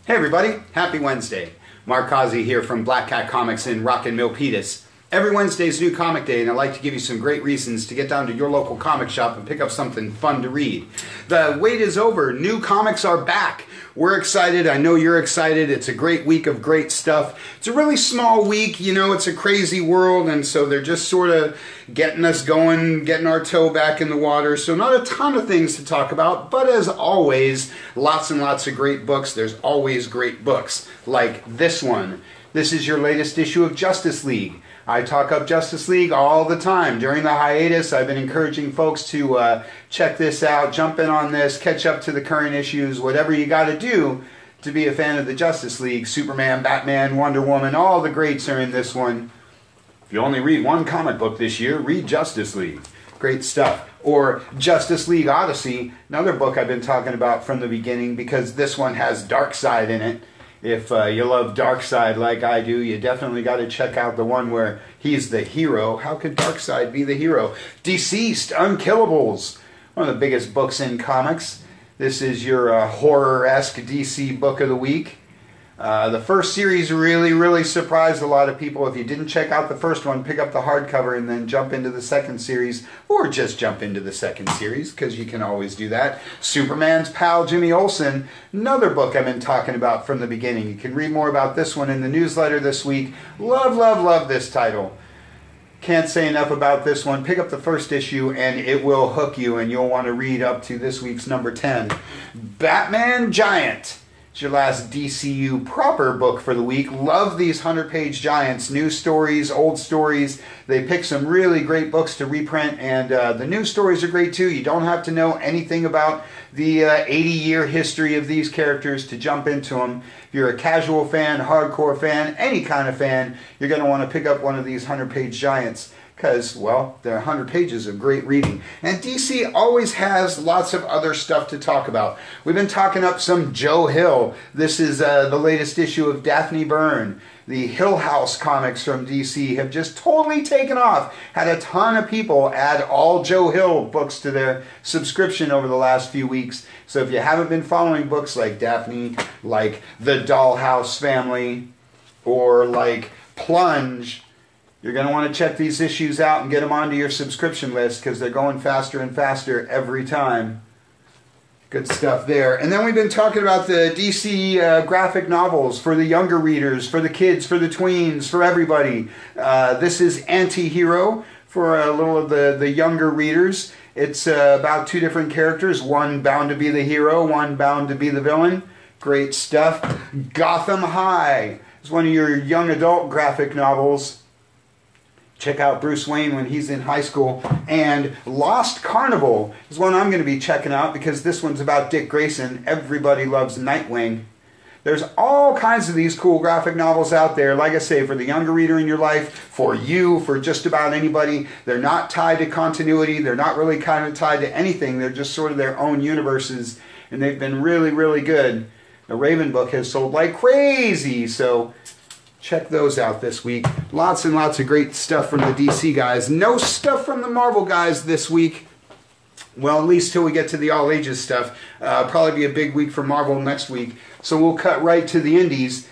Hey everybody, happy Wednesday. Mark Causey here from Black Cat Comics in Rockin' Milpitas. Every Wednesday is New Comic Day, and I'd like to give you some great reasons to get down to your local comic shop and pick up something fun to read. The wait is over. New comics are back. We're excited. I know you're excited. It's a great week of great stuff. It's a really small week. You know, it's a crazy world, and so they're just sort of getting us going, getting our toe back in the water. So not a ton of things to talk about, but as always, lots and lots of great books. There's always great books, like this one. This is your latest issue of Justice League. I talk up Justice League all the time. During the hiatus, I've been encouraging folks to check this out, jump in on this, catch up to the current issues, whatever you got to do to be a fan of the Justice League. Superman, Batman, Wonder Woman, all the greats are in this one. If you only read one comic book this year, read Justice League. Great stuff. Or Justice League Odyssey, another book I've been talking about from the beginning because this one has Darkseid in it. If you love Darkseid like I do, you definitely got to check out the one where he's the hero. How could Darkseid be the hero? Deceased, Unkillables, one of the biggest books in comics. This is your horror-esque DC book of the week. The first series really surprised a lot of people. If you didn't check out the first one, pick up the hardcover and then jump into the second series, or just jump into the second series, because you can always do that. Superman's pal, Jimmy Olsen, another book I've been talking about from the beginning. You can read more about this one in the newsletter this week. Love this title. Can't say enough about this one. Pick up the first issue and it will hook you, and you'll want to read up to this week's number 10. Batman Giant. It's your last DCU proper book for the week. Love these 100-page giants. New stories, old stories. They pick some really great books to reprint, and the new stories are great too. You don't have to know anything about the 80-year history of these characters to jump into them. If you're a casual fan, hardcore fan, any kind of fan, you're going to want to pick up one of these 100-page giants. Because, well, they're 100 pages of great reading. And DC always has lots of other stuff to talk about. We've been talking up some Joe Hill. This is the latest issue of Daphne Byrne. The Hill House comics from DC have just totally taken off. Had a ton of people add all Joe Hill books to their subscription over the last few weeks. So if you haven't been following books like Daphne, like The Dollhouse Family, or like Plunge, you're going to want to check these issues out and get them onto your subscription list because they're going faster and faster every time. Good stuff there. And then we've been talking about the DC graphic novels for the younger readers, for the kids, for the tweens, for everybody. This is Anti-Hero for a little of the younger readers. It's about two different characters, one bound to be the hero, one bound to be the villain. Great stuff. Gotham High is one of your young adult graphic novels. Check out Bruce Wayne when he's in high school. And Lost Carnival is one I'm going to be checking out because this one's about Dick Grayson. Everybody loves Nightwing. There's all kinds of these cool graphic novels out there. Like I say, for the younger reader in your life, for you, for just about anybody. They're not tied to continuity. They're not really kind of tied to anything. They're just sort of their own universes. And they've been really good. The Raven book has sold like crazy. So check those out this week. Lots and lots of great stuff from the DC guys. No stuff from the Marvel guys this week. Well, at least till we get to the all ages stuff. Probably be a big week for Marvel next week. So we'll cut right to the indies.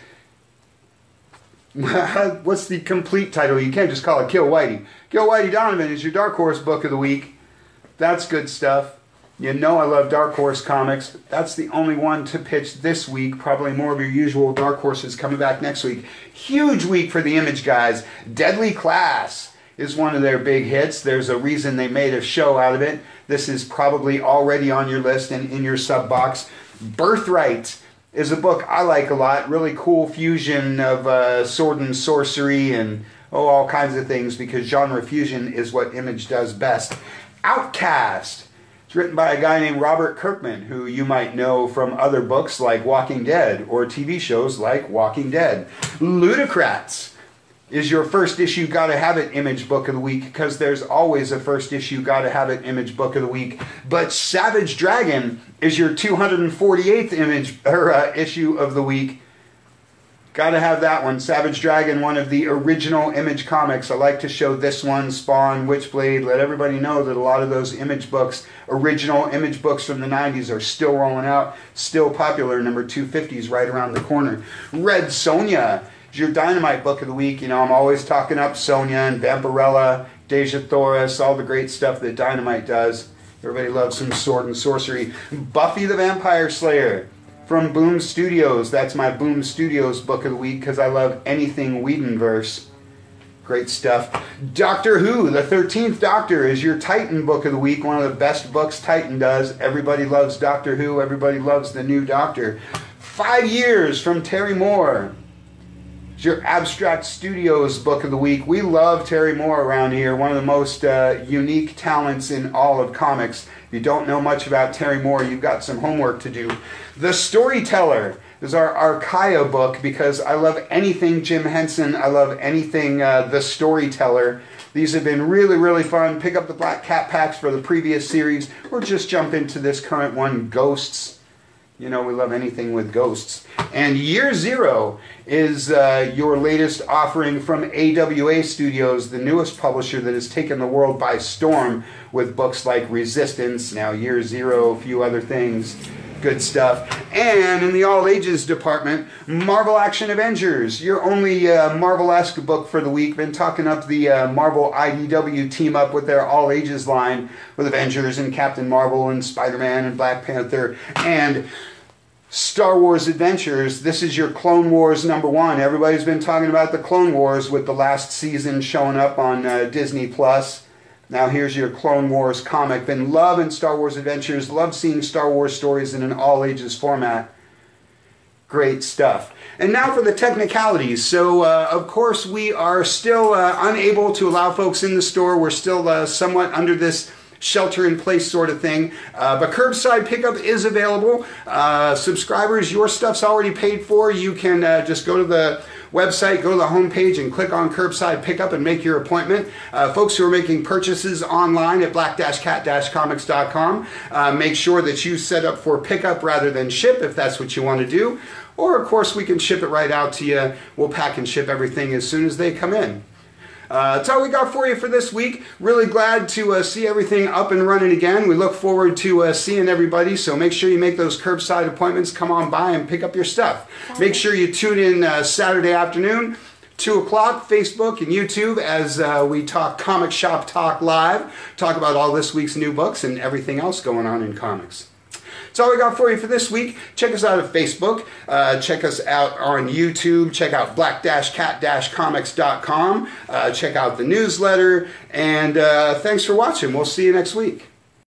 What's the complete title? You can't just call it Kill Whitey. Kill Whitey Donovan is your Dark Horse book of the week. That's good stuff. You know I love Dark Horse comics. That's the only one to pitch this week. Probably more of your usual Dark Horses coming back next week. Huge week for the Image guys. Deadly Class is one of their big hits. There's a reason they made a show out of it. This is probably already on your list and in your sub box. Birthright is a book I like a lot. Really cool fusion of sword and sorcery and all kinds of things, because genre fusion is what Image does best. Outcast. It's written by a guy named Robert Kirkman, who you might know from other books like Walking Dead or TV shows like Walking Dead. Ludocrats is your first issue Gotta Have It Image book of the week, because there's always a first issue Gotta Have It Image book of the week. But Savage Dragon is your 248th image issue of the week. Gotta have that one. Savage Dragon, one of the original Image comics. I like to show this one, Spawn, Witchblade, let everybody know that a lot of those Image books, original Image books from the 90s, are still rolling out, still popular. Number 250 is right around the corner. Red Sonja is your Dynamite book of the week. You know, I'm always talking up Sonja and Vampirella, Deja Thoris, all the great stuff that Dynamite does. Everybody loves some sword and sorcery. Buffy the Vampire Slayer from Boom Studios. That's my Boom Studios book of the week because I love anything Whedonverse. Great stuff. Doctor Who, the 13th Doctor, is your Titan book of the week. One of the best books Titan does. Everybody loves Doctor Who. Everybody loves the new Doctor. 5 Years from Terry Moore. It's your Abstract Studios book of the week. We love Terry Moore around here. One of the most unique talents in all of comics. If you don't know much about Terry Moore, you've got some homework to do. The Storyteller is our Archaia book because I love anything Jim Henson. I love anything The Storyteller. These have been really, really fun. Pick up the Black Cat packs for the previous series or just jump into this current one, Ghosts. You know, we love anything with ghosts. And Year Zero is your latest offering from AWA Studios, the newest publisher that has taken the world by storm with books like Resistance, now Year Zero, a few other things. Good stuff. And in the All Ages department, Marvel Action Avengers, your only Marvel-esque book for the week. Been talking up the Marvel IDW team up with their All Ages line with Avengers and Captain Marvel and Spider-Man and Black Panther and Star Wars Adventures. This is your Clone Wars #1. Everybody's been talking about the Clone Wars with the last season showing up on Disney Plus. Now here's your Clone Wars comic. Been loving Star Wars Adventures. Love seeing Star Wars stories in an all-ages format. Great stuff. And now for the technicalities. So, of course, we are still unable to allow folks in the store. We're still somewhat under this shelter-in-place sort of thing. But curbside pickup is available. Subscribers, your stuff's already paid for. You can just go to the website, go to the homepage and click on curbside pickup and make your appointment. Folks who are making purchases online at black-cat-comics.com, make sure that you set up for pickup rather than ship if that's what you want to do. Or, of course, we can ship it right out to you. We'll pack and ship everything as soon as they come in. That's all we got for you for this week. Really glad to see everything up and running again. We look forward to seeing everybody, so make sure you make those curbside appointments. Come on by and pick up your stuff. Make sure you tune in Saturday afternoon, 2 o'clock, Facebook and YouTube as we talk Comic Shop Talk Live, talk about all this week's new books and everything else going on in comics. That's all we got for you for this week. Check us out at Facebook. Check us out on YouTube. Check out black-cat-comics.com. Check out the newsletter. And thanks for watching. We'll see you next week.